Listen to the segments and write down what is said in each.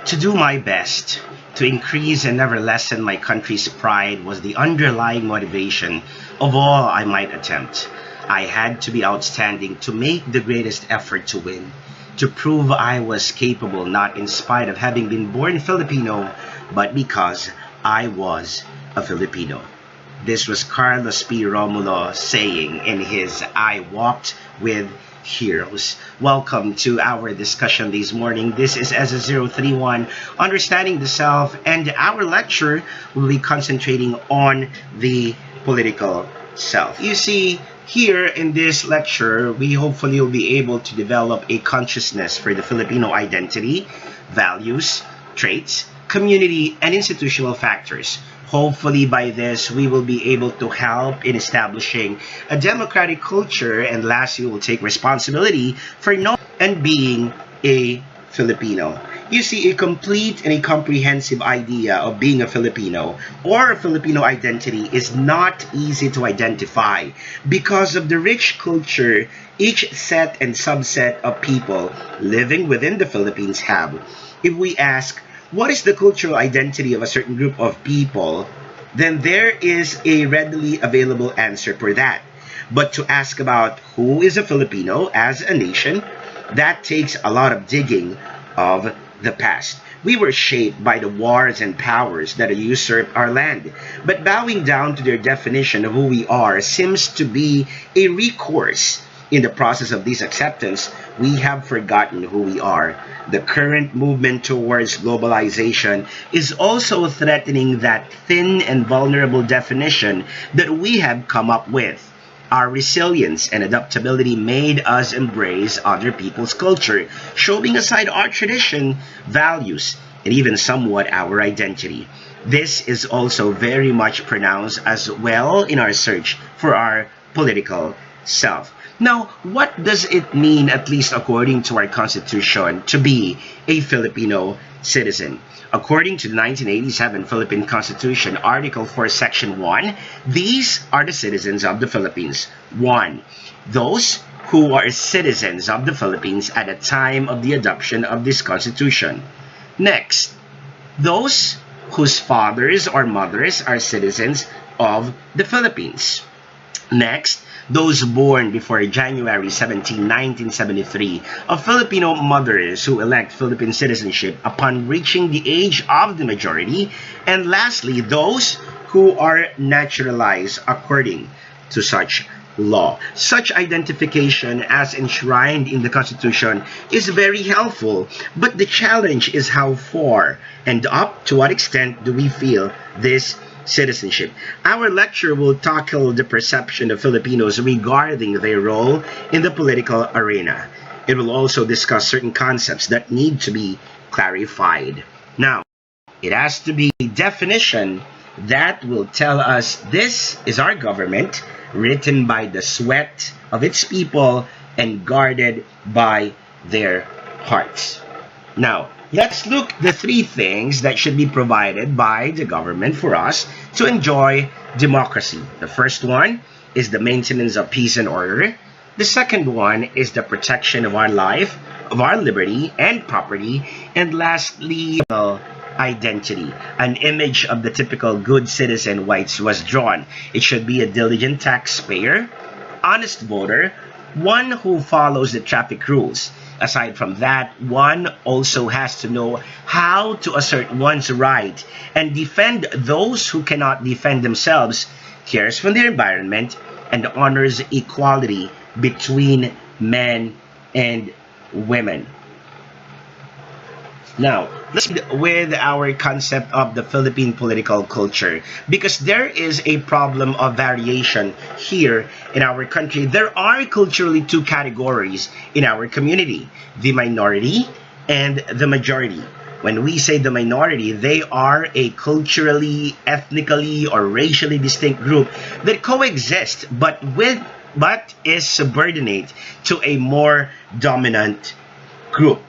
To do my best to increase and never lessen my country's pride was the underlying motivation of all I might attempt. I had to be outstanding to make the greatest effort to win, to prove I was capable not in spite of having been born Filipino, but because I was a Filipino. This was Carlos P. Romulo saying in his I Walked with Heroes. Welcome to our discussion this morning. This is ESA031, Understanding the Self, and our lecture will be concentrating on the political self. You see, here in this lecture, we hopefully will be able to develop a consciousness for the Filipino identity, values, traits, community, and institutional factors. Hopefully by this, we will be able to help in establishing a democratic culture, and lastly, we'll take responsibility for knowing and being a Filipino. You see, a complete and a comprehensive idea of being a Filipino or a Filipino identity is not easy to identify because of the rich culture each set and subset of people living within the Philippines have. If we ask, what is the cultural identity of a certain group of people, then there is a readily available answer for that. But to ask about who is a Filipino as a nation, that takes a lot of digging of the past. We were shaped by the wars and powers that usurped our land, but bowing down to their definition of who we are seems to be a recourse. In the process of this acceptance, we have forgotten who we are. The current movement towards globalization is also threatening that thin and vulnerable definition that we have come up with. Our resilience and adaptability made us embrace other people's culture, shoving aside our tradition, values, and even somewhat our identity. This is also very much pronounced as well in our search for our political self. Now, what does it mean, at least according to our Constitution, to be a Filipino citizen? According to the 1987 Philippine Constitution, Article 4, Section 1, these are the citizens of the Philippines. 1. Those who are citizens of the Philippines at the time of the adoption of this Constitution. Next, those whose fathers or mothers are citizens of the Philippines. Next, those born before January 17, 1973, of Filipino mothers who elect Philippine citizenship upon reaching the age of the majority. And lastly, those who are naturalized according to such law. Such identification as enshrined in the Constitution is very helpful, but the challenge is how far and up to what extent do we feel this citizenship. Our lecture will tackle the perception of Filipinos regarding their role in the political arena. It will also discuss certain concepts that need to be clarified. Now, it has to be a definition that will tell us this is our government, written by the sweat of its people and guarded by their hearts. Now, let's look at the three things that should be provided by the government for us to enjoy democracy. The first one is the maintenance of peace and order. The second one is the protection of our life, of our liberty and property. And lastly, identity. An image of the typical good citizen was drawn. It should be a diligent taxpayer, honest voter, one who follows the traffic rules. Aside from that, one also has to know how to assert one's right and defend those who cannot defend themselves, cares for their environment, and honors equality between men and women. Now, let's begin with our concept of the Philippine political culture, because there is a problem of variation here in our country. There are culturally two categories in our community, the minority and the majority. When we say the minority, they are a culturally, ethnically, or racially distinct group that coexist but is subordinate to a more dominant group.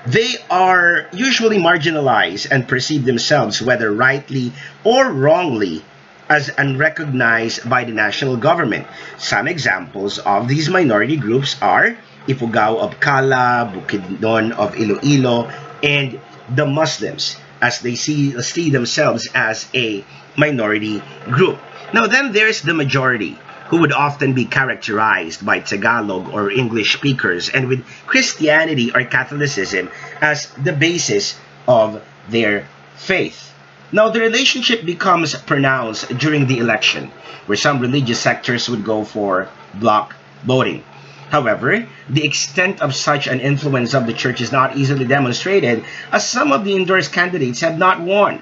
They are usually marginalized and perceive themselves, whether rightly or wrongly, as unrecognized by the national government. Some examples of these minority groups are Ifugao of Cala, Bukidnon of Iloilo, and the Muslims, as they see themselves as a minority group. Now then there's the majority, who would often be characterized by Tagalog or English speakers, and with Christianity or Catholicism as the basis of their faith. Now the relationship becomes pronounced during the election, where some religious sectors would go for block voting. However, the extent of such an influence of the church is not easily demonstrated, as some of the endorsed candidates have not won.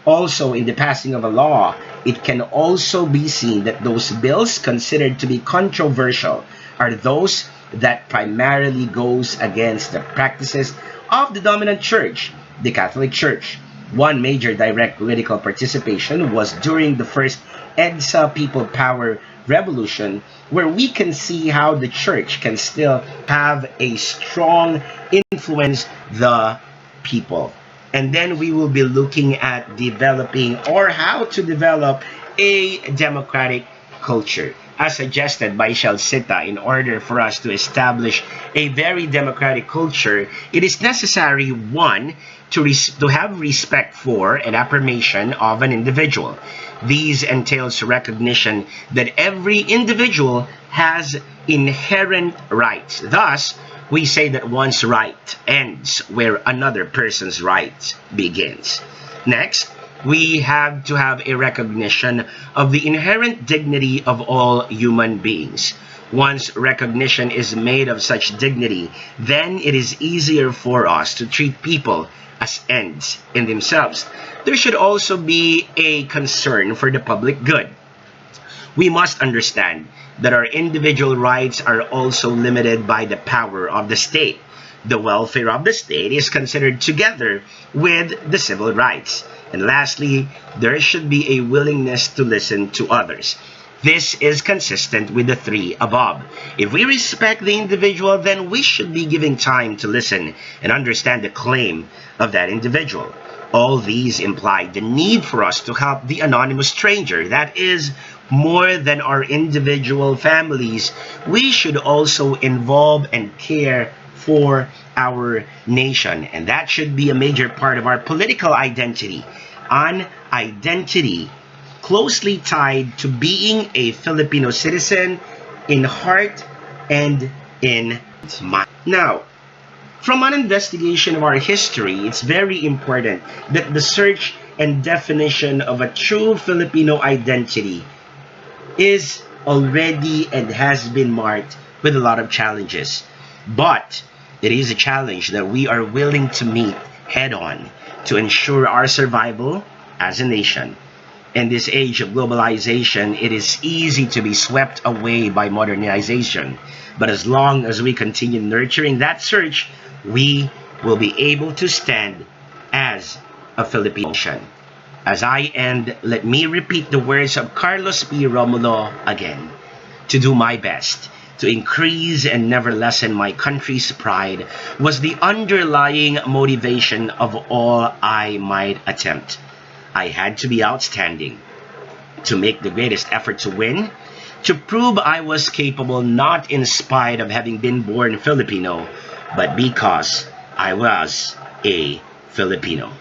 Also, in the passing of a law, it can also be seen that those bills considered to be controversial are those that primarily goes against the practices of the dominant church, the Catholic Church. One major direct political participation was during the first EDSA People Power Revolution, where we can see how the church can still have a strong influence the people. And then we will be looking at developing or how to develop a democratic culture, as suggested by Shalsita. In order for us to establish a very democratic culture, it is necessary, one, to have respect for and affirmation of an individual. These entails recognition that every individual has inherent rights. Thus, we say that one's right ends where another person's right begins. Next, we have to have a recognition of the inherent dignity of all human beings. Once recognition is made of such dignity, then it is easier for us to treat people as ends in themselves. There should also be a concern for the public good. We must understand that our individual rights are also limited by the power of the state. The welfare of the state is considered together with the civil rights. And lastly, there should be a willingness to listen to others. This is consistent with the three above. If we respect the individual, then we should be giving time to listen and understand the claim of that individual. All these imply the need for us to help the anonymous stranger. That is, more than our individual families, we should also involve and care for our nation. And that should be a major part of our political identity. An identity closely tied to being a Filipino citizen in heart and in mind. Now, from an investigation of our history, it's very important that the search and definition of a true Filipino identity is already and has been marked with a lot of challenges. But it is a challenge that we are willing to meet head on to ensure our survival as a nation. In this age of globalization, it is easy to be swept away by modernization. But as long as we continue nurturing that search, we will be able to stand as a Filipino nation. As I end, let me repeat the words of Carlos P. Romulo again. To do my best to increase and never lessen my country's pride was the underlying motivation of all I might attempt. I had to be outstanding, to make the greatest effort to win, to prove I was capable not in spite of having been born Filipino, but because I was a Filipino.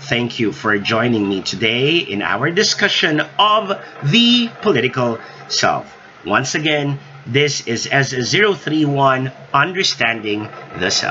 Thank you for joining me today in our discussion of the political self. Once again, this is S031 Understanding the Self.